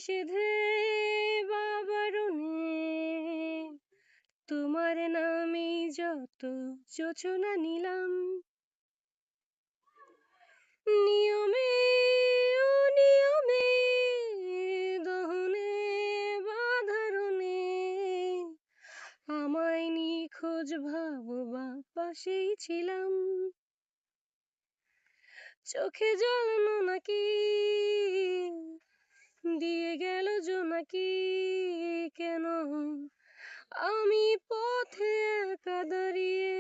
নিষেধে বা বারণে তোমার নামে যত যোচনা নিলাম, নিয়মে অনিয়মে দহনে বা ধারণে আমায় নিখোঁজ ভাববা পাশেই ছিলাম। চোখে জল নাকি দিয়ে গেল জোনাকি, কেন আমি পথে একা দাঁড়িয়ে।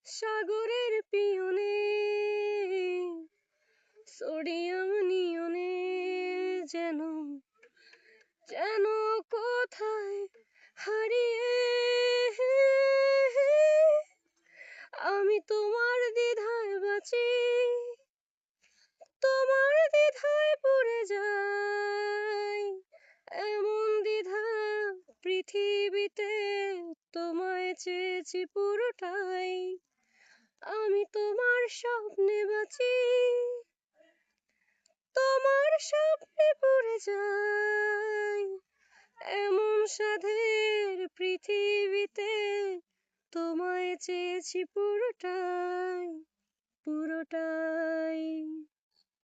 সাগরের পিয়নে সোডিয়াম নিয়নে যেন যেন কোথায় হারিয়ে। আমি তোমার দ্বিধায় বাঁচি, তোমার দ্বিধায় পড়ে যাই, এমন দ্বিধা পৃথিবীতে তোমায় চেয়েছি পুরোটাই। আমি তোমার স্বপ্নে বাঁচি, তোমার স্বপ্নে পড়ে যাই, এমন সাধের পৃথিবীতে তোমায় চেয়েছি পুরোটাই পুরোটাই।